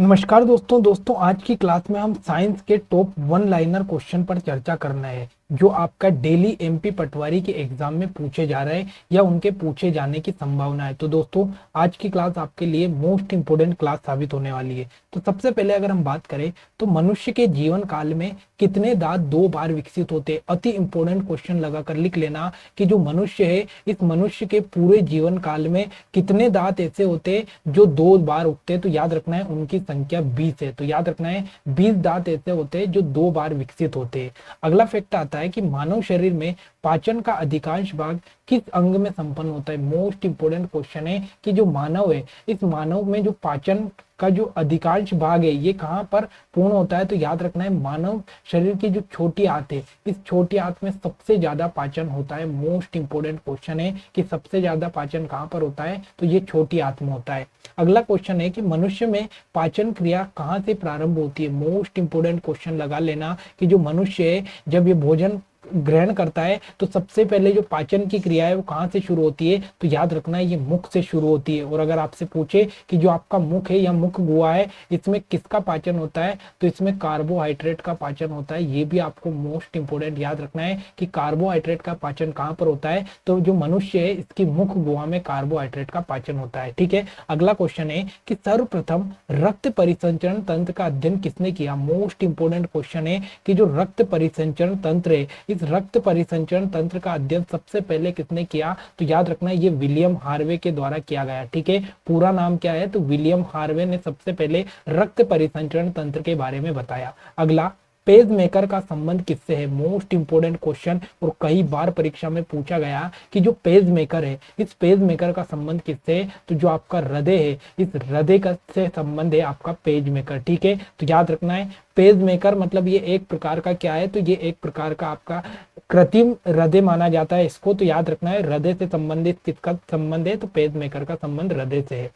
नमस्कार दोस्तों आज की क्लास में हम साइंस के टॉप वन लाइनर क्वेश्चन पर चर्चा करना है जो आपका डेली एमपी पटवारी के एग्जाम में पूछे जा रहे हैं या उनके पूछे जाने की संभावना है। तो दोस्तों आज की क्लास आपके लिए मोस्ट इंपोर्टेंट क्लास साबित होने वाली है। तो सबसे पहले अगर हम बात करें तो मनुष्य के जीवन काल में कितने दांत दो बार विकसित होते हैं। अति इंपोर्टेंट क्वेश्चन लगाकर लिख लेना कि जो मनुष्य है इस मनुष्य के पूरे जीवन काल में कितने दांत ऐसे होते हैं जो दो बार उगते हैं। तो याद रखना है उनकी संख्या 20 है। तो याद रखना है 20 दांत ऐसे होते हैं जो दो बार विकसित होते हैं। अगला फैक्ट आता है कि मानव शरीर में पाचन का अधिकांश भाग किस अंग में संपन्न होता है। मोस्ट इंपोर्टेंट क्वेश्चन है कि जो मानव है इस मानव में जो पाचन का जो अधिकांश भाग है ये कहां पर पूर्ण होता है। तो याद रखना है मानव शरीर की जो छोटी आंत है इस छोटी आंत में सबसे ज्यादा पाचन होता है। मोस्ट इंपोर्टेंट क्वेश्चन है कि सबसे ज्यादा पाचन कहां पर होता है, तो ये छोटी आंत में होता है। अगला क्वेश्चन है कि मनुष्य में पाचन क्रिया कहां से प्रारंभ होती है। मोस्ट इंपोर्टेंट क्वेश्चन लगा लेना कि जो मनुष्य है जब ये भोजन ग्रहण करता है तो सबसे पहले जो पाचन की क्रिया है वो कहां से शुरू होती है। तो याद रखना है ये मुख से शुरू होती है। और अगर आपसे पूछे कि जो आपका मुख है या मुख गुहा है इसमें किसका पाचन होता है, तो इसमें कार्बोहाइड्रेट का पाचन होता है। ये भी आपको मोस्ट इंपोर्टेंट याद रखना है कि कार्बोहाइड्रेट का पाचन कहां पर होता है। तो जो मनुष्य है इसकी मुख गुहा में कार्बोहाइड्रेट का पाचन होता है। ठीक है, अगला क्वेश्चन है कि सर्वप्रथम रक्त परिसंचरण तंत्र का अध्ययन किसने किया। मोस्ट इंपोर्टेंट क्वेश्चन है कि जो रक्त परिसंचरण तंत्र है इस रक्त परिसंचरण तंत्र का अध्ययन सबसे पहले किसने किया। तो याद रखना है ये विलियम हार्वे के द्वारा किया गया। ठीक है, पूरा नाम क्या है, तो विलियम हार्वे ने सबसे पहले रक्त परिसंचरण तंत्र के बारे में बताया। अगला पेज मेकर का संबंध किससे है। मोस्ट इंपोर्टेंट क्वेश्चन और कई बार परीक्षा में पूछा गया कि जो पेज मेकर है इस पेज मेकर का संबंध किससे है। तो जो आपका हृदय है इस हृदय का से संबंध है आपका पेज मेकर। ठीक है, तो याद रखना है पेज मेकर मतलब ये एक प्रकार का क्या है, तो ये एक प्रकार का आपका कृत्रिम हृदय माना जाता है इसको। तो याद रखना है हृदय से संबंधित किसका संबंध है, तो पेज मेकर का संबंध हृदय से है।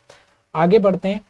आगे बढ़ते हैं,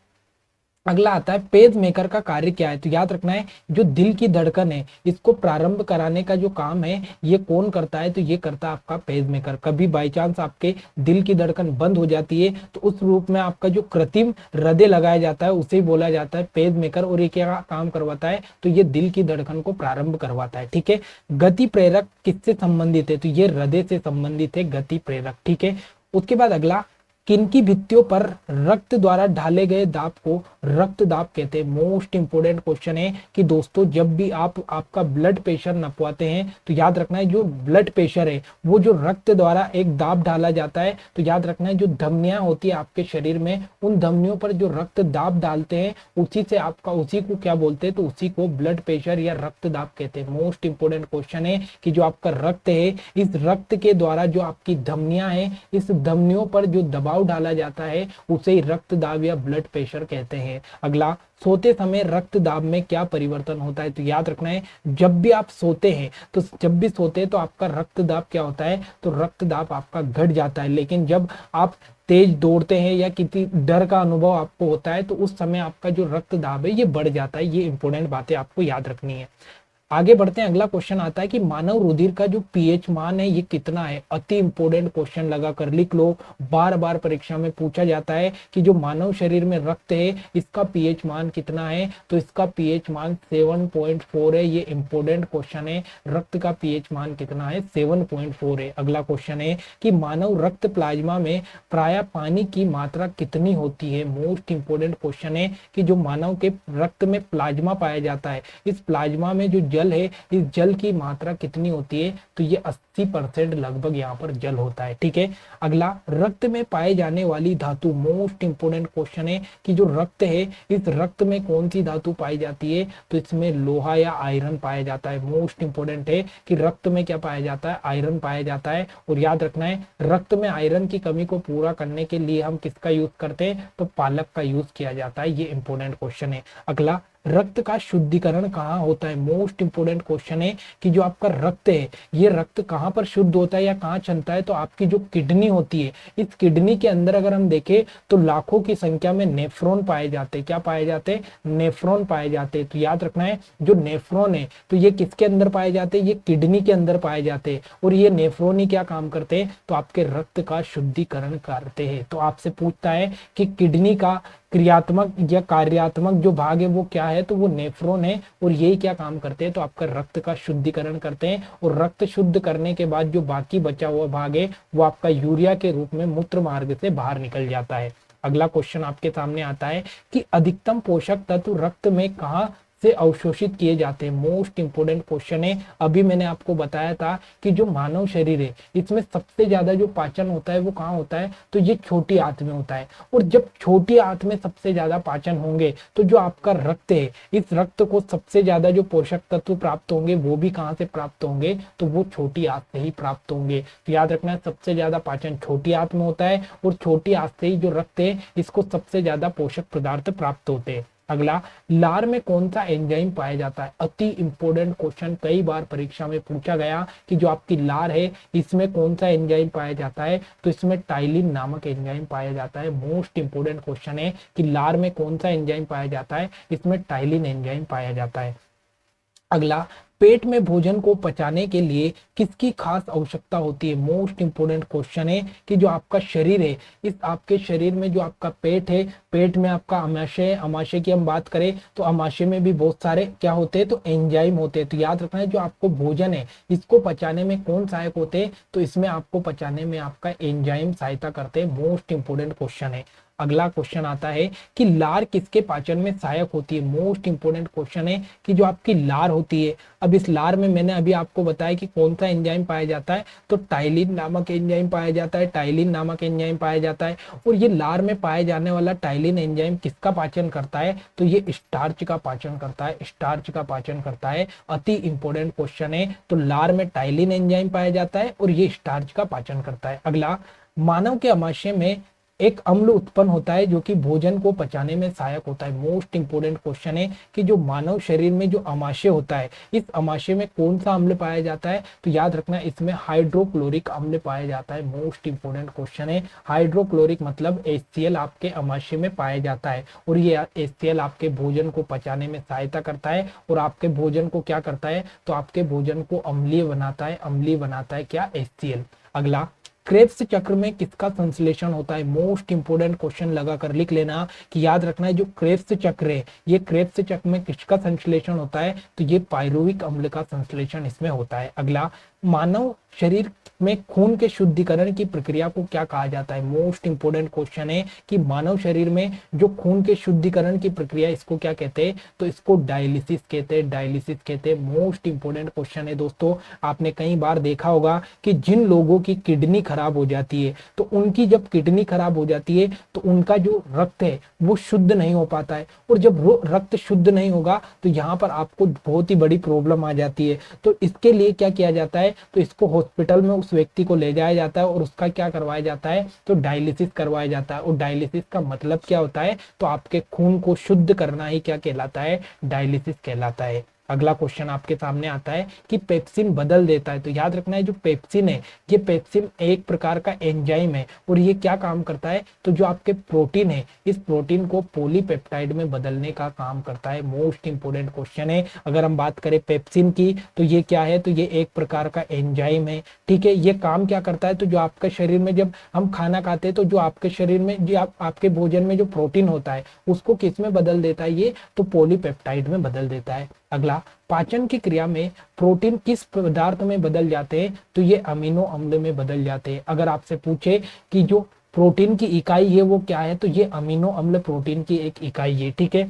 अगला आता है पेज मेकर का कार्य क्या है। तो याद रखना है जो दिल की धड़कन है इसको प्रारंभ कराने का जो काम है ये कौन करता है, तो ये करता है आपका पेज मेकर। कभी बाई चांस आपके दिल की धड़कन बंद हो जाती है तो उस रूप में आपका जो कृत्रिम हृदय लगाया जाता है उसे बोला जाता है पेज मेकर। और ये क्या काम करवाता है, तो ये दिल की धड़कन को प्रारंभ करवाता है। ठीक है, गति प्रेरक किससे संबंधित है, तो ये हृदय से संबंधित है गति प्रेरक। ठीक है, उसके बाद अगला किनकी भित्तियों पर रक्त द्वारा ढाले गए दाब को रक्त दाब कहते हैं। मोस्ट इंपोर्टेंट क्वेश्चन है कि दोस्तों जब भी आप आपका ब्लड प्रेशर नपवाते हैं तो याद रखना है जो ब्लड प्रेशर है वो जो रक्त द्वारा एक दाब डाला जाता है। तो याद रखना है जो धमनियां होती है आपके शरीर में उन धमनियों पर जो रक्त दाब डालते हैं उसी से आपका उसी को क्या बोलते हैं, तो उसी को ब्लड प्रेशर या रक्त दाब कहते हैं। मोस्ट इंपोर्टेंट क्वेश्चन है कि जो आपका रक्त है इस रक्त के द्वारा जो आपकी धमनियां है इस धमनियों पर जो दबाव डाला जाता है उसे ही रक्त दाब या ब्लड प्रेशर कहते हैं। अगला सोते समय रक्त दाब में क्या परिवर्तन होता है। तो याद रखना है जब भी आप सोते हैं तो जब भी सोते हैं तो आपका रक्त दाब क्या होता है, तो रक्त दाब आपका घट जाता है। लेकिन जब आप तेज दौड़ते हैं या किसी डर का अनुभव आपको होता है तो उस समय आपका जो रक्त दाब है ये बढ़ जाता है। ये इंपॉर्टेंट बातें आपको याद रखनी है। आगे बढ़ते हैं, अगला क्वेश्चन आता है कि मानव रुधिर का जो पीएच मान है ये कितना है। अति इंपोर्टेंट क्वेश्चन लगाकर लिख लो, बार बार परीक्षा में पूछा जाता है कि जो मानव शरीर में रक्त है इसका पीएच मान कितना है। तो इसका पीएच मान 7.4 है। ये इंपोर्टेंट क्वेश्चन है, रक्त का पीएच मान कितना है, 7.4 है। अगला क्वेश्चन है कि मानव रक्त प्लाज्मा में प्राय पानी की मात्रा कितनी होती है। मोस्ट इंपोर्टेंट क्वेश्चन है कि जो मानव के रक्त में प्लाज्मा पाया जाता है इस प्लाज्मा में जो जल है इस जल की मात्रा कितनी होती है, तो ये 80% लगभग यहाँ पर जल होता है। ठीक है, अगला रक्त में पाए जाने वाली धातु। मोस्ट इंपोर्टेंट क्वेश्चन है कि जो रक्त है इस रक्त में कौन सी धातु पाई जाती है, तो इसमें लोहा या आयरन पाया जाता है। मोस्ट इंपोर्टेंट है कि रक्त में क्या पाया जाता है, आयरन पाया जाता है। और याद रखना है रक्त में आयरन की कमी को पूरा करने के लिए हम किसका यूज करते हैं, तो पालक का यूज किया जाता है। ये इंपोर्टेंट क्वेश्चन है। अगला रक्त का शुद्धिकरण कहाँ होता है। मोस्ट इंपोर्टेंट क्वेश्चन है कि जो आपका रक्त है ये रक्त कहाँ पर शुद्ध होता है या कहाँ चलता है, तो आपकी जो किडनी होती है इस किडनी के अंदर अगर हम देखें तो लाखों की संख्या में नेफ्रॉन पाए जाते हैं। क्या पाए जाते हैं, नेफ्रॉन पाए जाते हैं। तो याद रखना है जो नेफ्रॉन है तो ये किसके अंदर पाए जाते हैं, ये किडनी के अंदर पाए जाते हैं। और ये नेफ्रॉन ही क्या काम करते हैं, तो आपके रक्त का शुद्धिकरण करते हैं। तो आपसे पूछता है कि किडनी का क्रियात्मक या कार्यात्मक जो भाग है वो क्या है, तो वो नेफ्रॉन है। और यही क्या काम करते हैं, तो आपका रक्त का शुद्धिकरण करते हैं। और रक्त शुद्ध करने के बाद जो बाकी बचा हुआ भाग है वो आपका यूरिया के रूप में मूत्र मार्ग से बाहर निकल जाता है। अगला क्वेश्चन आपके सामने आता है कि अधिकतम पोषक तत्व रक्त में कहाँ से अवशोषित किए जाते हैं। मोस्ट इंपोर्टेंट क्वेश्चन है। अभी मैंने आपको बताया था कि जो मानव शरीर है इसमें सबसे ज्यादा जो पाचन होता है वो कहाँ होता है, तो ये छोटी आंत में होता है। और जब छोटी आंत में सबसे ज्यादा पाचन होंगे तो जो आपका रक्त है, इस रक्त को सबसे ज्यादा जो पोषक तत्व प्राप्त होंगे वो भी कहाँ से प्राप्त होंगे, तो वो छोटी आंत से ही प्राप्त होंगे। तो याद रखना, सबसे ज्यादा पाचन छोटी आंत में होता है और छोटी आंत से ही जो रक्त है इसको सबसे ज्यादा पोषक पदार्थ प्राप्त होते हैं। अगला, लार में कौन सा एंजाइम पाया जाता है। अति इंपोर्टेंट क्वेश्चन, कई बार परीक्षा में पूछा गया कि जो आपकी लार है इसमें कौन सा एंजाइम पाया जाता है, तो इसमें टाइलिन नामक एंजाइम पाया जाता है। मोस्ट इंपोर्टेंट क्वेश्चन है कि लार में कौन सा एंजाइम पाया जाता है, इसमें टाइलिन एंजाइम पाया जाता है। अगला, पेट में भोजन को पचाने के लिए किसकी खास आवश्यकता होती है। मोस्ट इंपोर्टेंट क्वेश्चन है कि जो आपका शरीर है, इस आपके शरीर में जो आपका पेट है, पेट में आपका अमाशय है। अमाशय की हम बात करें तो अमाशय में भी बहुत सारे क्या होते हैं, तो एंजाइम होते हैं। तो याद रखना है, जो आपको भोजन है इसको पचाने में कौन सहायक होते हैं, तो इसमें आपको पचाने में आपका एंजाइम सहायता करते हैं। मोस्ट इंपोर्टेंट क्वेश्चन है। अगला क्वेश्चन आता है कि लार किसके पाचन में सहायक होती है। मोस्ट इंपोर्टेंट क्वेश्चन है कि जो आपकी लार होती है, अब इस लार में मैंने अभी आपको बताया कि कौन सा एंजाइम पाया जाता है, तो टाइलिन नामक एंजाइम पाया जाता है। टाइलिन नामक एंजाइम पाया जाता है। और ये लार में पाए जाने वाला टाइलिन एंजाइम किसका पाचन करता है, तो ये स्टार्च का पाचन करता है। स्टार्च का पाचन करता है। अति इंपोर्टेंट क्वेश्चन है। तो लार में टाइलिन एंजाइम पाया जाता है और ये स्टार्च का पाचन करता है। अगला, मानव के अमाशय में एक अम्ल उत्पन्न होता है जो कि भोजन को पचाने में सहायक होता है। मोस्ट इंपोर्टेंट क्वेश्चन है कि जो मानव शरीर में जो अमाशय होता है, इस अमाशय में कौन सा अम्ल पाया जाता है, तो याद रखना इसमें हाइड्रोक्लोरिक अम्ल पाया जाता है। मोस्ट इंपोर्टेंट क्वेश्चन है। हाइड्रोक्लोरिक मतलब HCl आपके अमाशय में पाया जाता है और ये HCl आपके भोजन को पचाने में सहायता करता है और आपके भोजन को क्या करता है, तो आपके भोजन को अम्लीय बनाता है। अम्लीय बनाता है क्या, HCl। अगला, क्रेब्स चक्र में किसका संश्लेषण होता है। मोस्ट इंपोर्टेंट क्वेश्चन लगाकर लिख लेना कि याद रखना है, जो क्रेब्स चक्र है, ये क्रेब्स चक्र में किसका संश्लेषण होता है, तो ये पायरुविक अम्ल का संश्लेषण इसमें होता है। अगला, मानव शरीर में खून के शुद्धिकरण की प्रक्रिया को क्या कहा जाता है। मोस्ट इंपोर्टेंट क्वेश्चन है कि मानव शरीर में जो खून के शुद्धिकरण की प्रक्रिया, इसको क्या कहते हैं, तो इसको डायलिसिस कहते हैं। डायलिसिस कहते हैं। मोस्ट इंपोर्टेंट क्वेश्चन है दोस्तों। आपने कई बार देखा होगा कि जिन लोगों की किडनी खराब हो जाती है, तो उनकी जब किडनी खराब हो जाती है तो उनका जो रक्त है वो शुद्ध नहीं हो पाता है। और जब रक्त शुद्ध नहीं होगा तो यहाँ पर आपको बहुत ही बड़ी प्रॉब्लम आ जाती है। तो इसके लिए क्या किया जाता है, तो इसको हॉस्पिटल में उस व्यक्ति को ले जाया जाता है और उसका क्या करवाया जाता है, तो डायलिसिस करवाया जाता है। और डायलिसिस का मतलब क्या होता है, तो आपके खून को शुद्ध करना ही क्या कहलाता है, डायलिसिस कहलाता है। अगला क्वेश्चन आपके सामने आता है कि पेप्सिन बदल देता है। तो याद रखना है, जो पेप्सिन है, ये पेप्सिन एक प्रकार का एंजाइम है और ये क्या काम करता है, तो जो आपके प्रोटीन है, इस प्रोटीन को पॉलीपेप्टाइड में बदलने का काम करता है। मोस्ट इंपोर्टेंट क्वेश्चन है। अगर हम बात करें पेप्सिन की, तो ये क्या है, तो ये एक प्रकार का एंजाइम है। ठीक है, ये काम क्या करता है, तो जो आपके शरीर में जब हम खाना खाते हैं तो जो आपके शरीर में जो आपके भोजन में जो प्रोटीन होता है उसको किस में बदल देता है, ये तो पॉलीपेप्टाइड में बदल देता है। अगला, पाचन की क्रिया में प्रोटीन किस पदार्थ में बदल जाते हैं, तो ये अमीनो अम्ल में बदल जाते हैं। अगर आपसे पूछे कि जो प्रोटीन की इकाई है वो क्या है, तो ये अमीनो अम्ल प्रोटीन की एक इकाई है। ठीक है।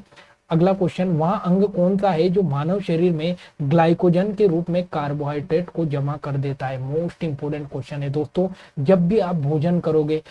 अगला क्वेश्चन, वह अंग कौन सा है जो मानव शरीर में ग्लाइकोजन के रूप में कार्बोहाइड्रेट को जमा कर देता है। मोस्ट इंपोर्टेंट क्वेश्चन है दोस्तों। जब भी आप भोजन करोगे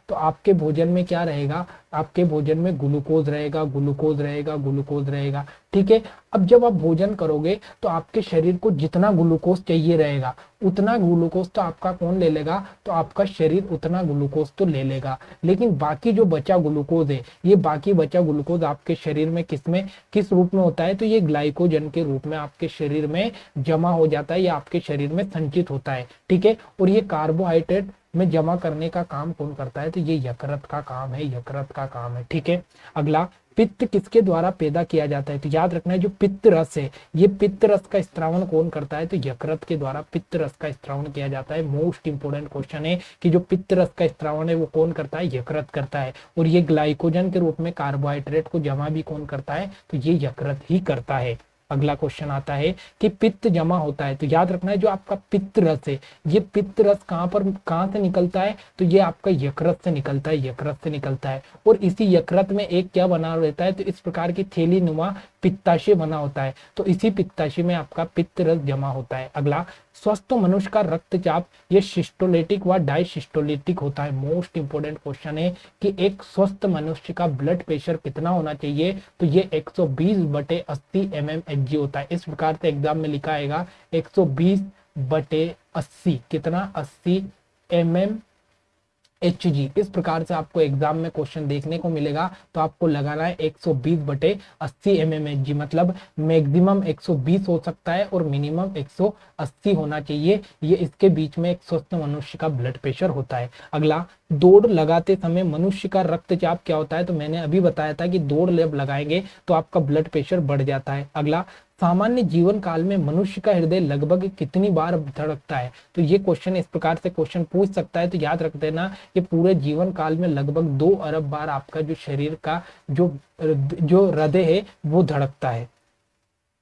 तो आपके भोजन में क्या रहेगा, आपके भोजन में ग्लूकोज रहेगा, ग्लूकोज रहेगा, ग्लूकोज रहेगा। ठीक है। अब जब आप भोजन करोगे तो आपके शरीर को जितना ग्लूकोज चाहिए रहेगा उतना ग्लूकोज तो आपका कौन ले लेगा, तो आपका शरीर उतना ग्लूकोज तो ले लेगा। लेकिन बाकी जो बचा ग्लूकोज है, ये बाकी बचा ग्लूकोज आपके शरीर में किस रूप में होता है, तो ये ग्लाइकोजन के रूप में आपके शरीर में जमा हो जाता है या आपके शरीर में संचित होता है। ठीक है। और ये कार्बोहाइड्रेट में जमा करने का काम कौन करता है? तो ये यकृत का काम है, यकृत का काम है। ठीक है, अगला, पित्त किसके द्वारा पैदा किया जाता है? तो याद रखना है जो पित्त रस है, ये पित्त रस का स्त्रावण कौन करता है? तो यकृत के द्वारा पित्त रस का स्त्रावण किया जाता है। मोस्ट इंपोर्टेंट क्वेश्चन है कि जो पित्त रस का स्त्रावण है वो कौन करता है? यकृत करता है। और ये ग्लाइकोजन के रूप में कार्बोहाइड्रेट को जमा भी कौन करता है? तो ये यकृत ही करता है। अगला क्वेश्चन आता है कि पित्त जमा होता है, तो याद रखना है जो आपका पित्त रस है, ये पित्त रस कहाँ से निकलता है? तो ये आपका यकृत से निकलता है, यकृत से निकलता है। और इसी यकृत में एक क्या बना रहता है? तो इस प्रकार की थैली नुमा पित्ताशय बना होता है, तो इसी पित्ताशय में आपका पित्त रस जमा होता है। अगला, स्वस्थ मनुष्य का रक्तचाप ये सिस्टोलिटिक व डायसिस्टोलिटिक होता है। मोस्ट इंपोर्टेंट क्वेश्चन है कि एक स्वस्थ मनुष्य का ब्लड प्रेशर कितना होना चाहिए? तो ये 120/80 mmHg होता है। इस प्रकार से एग्जाम में लिखा आएगा 120/80, कितना? 80 mmHg। इस प्रकार से आपको एग्जाम में क्वेश्चन देखने को मिलेगा, तो आपको लगाना है 120/80 mmHg, मतलब मैक्सिमम 120 हो सकता है और मिनिमम 180 होना चाहिए। ये इसके बीच में एक स्वस्थ मनुष्य का ब्लड प्रेशर होता है। अगला, दौड़ लगाते समय मनुष्य का रक्तचाप क्या होता है? तो मैंने अभी बताया था कि दौड़ जब लगाएंगे तो आपका ब्लड प्रेशर बढ़ जाता है। अगला, सामान्य जीवन काल में मनुष्य का हृदय लगभग कितनी बार धड़कता है? तो ये क्वेश्चन इस प्रकार से क्वेश्चन पूछ सकता है, तो याद रख देना कि पूरे जीवन काल में लगभग 2 अरब बार आपका जो शरीर का जो हृदय है वो धड़कता है।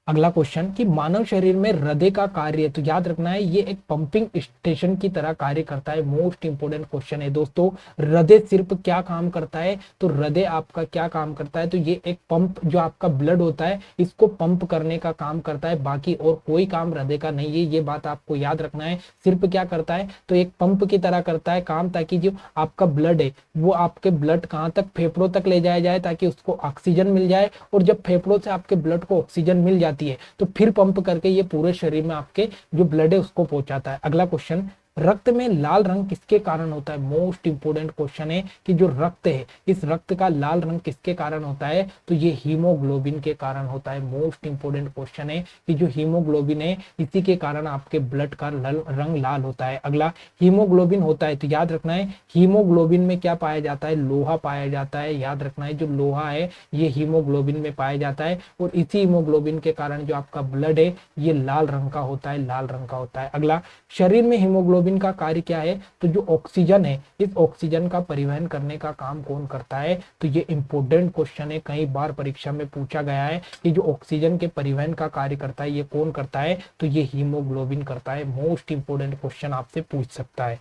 अगला क्वेश्चन कि मानव शरीर में हृदय का कार्य, तो याद रखना है ये एक पंपिंग स्टेशन की तरह कार्य करता है। मोस्ट इंपोर्टेंट क्वेश्चन है दोस्तों, हृदय सिर्फ क्या काम करता है? तो हृदय आपका क्या काम करता है? तो ये एक पंप, जो आपका ब्लड होता है इसको पंप करने का काम करता है, बाकी और कोई काम हृदय का नहीं है। ये बात आपको याद रखना है। सिर्फ क्या करता है? तो एक पंप की तरह करता है काम, ताकि जो आपका ब्लड है वो आपके ब्लड कहाँ तक? फेफड़ों तक ले जाया जाए, ताकि उसको ऑक्सीजन मिल जाए। और जब फेफड़ों से आपके ब्लड को ऑक्सीजन मिल जाए है तो फिर पंप करके ये पूरे शरीर में आपके जो ब्लड है उसको पहुंचाता है। अगला क्वेश्चन, रक्त में लाल रंग किसके कारण होता है? मोस्ट इंपोर्टेंट क्वेश्चन है कि जो रक्त है इस रक्त का लाल रंग किसके कारण होता है? तो ये हीमोग्लोबिन के कारण होता है। मोस्ट इंपोर्टेंट क्वेश्चन है कि जो हीमोग्लोबिन है इसी के कारण आपके ब्लड का रंग लाल होता है। अगला, हीमोग्लोबिन होता है, तो याद रखना है हीमोग्लोबिन में क्या पाया जाता है? लोहा पाया जाता है। याद रखना है जो लोहा है ये हीमोग्लोबिन में पाया जाता है, और इसी हीमोग्लोबिन के कारण जो आपका ब्लड है ये लाल रंग का होता है, लाल रंग का होता है। अगला, शरीर में हीमोग्लोबिन का कार्य क्या है? तो जो ऑक्सीजन है इस ऑक्सीजन का परिवहन करने का काम कौन करता है? तो ये इंपोर्टेंट क्वेश्चन है, कई बार परीक्षा में पूछा गया है कि जो ऑक्सीजन के परिवहन का कार्य करता है ये कौन करता है? तो ये हीमोग्लोबिन करता है। मोस्ट इंपोर्टेंट क्वेश्चन आपसे पूछ सकता है।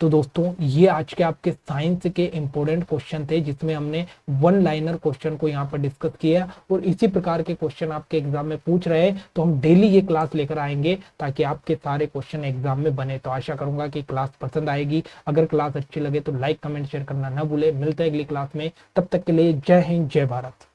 तो दोस्तों ये आज के आपके साइंस के इंपॉर्टेंट क्वेश्चन थे, जिसमें हमने वन लाइनर क्वेश्चन को यहाँ पर डिस्कस किया, और इसी प्रकार के क्वेश्चन आपके एग्जाम में पूछ रहे हैं तो हम डेली ये क्लास लेकर आएंगे ताकि आपके सारे क्वेश्चन एग्जाम में बने। तो आशा करूंगा कि क्लास पसंद आएगी। अगर क्लास अच्छी लगे तो लाइक कमेंट शेयर करना ना भूले। मिलते हैं अगली क्लास में, तब तक के लिए जय हिंद, जय भारत।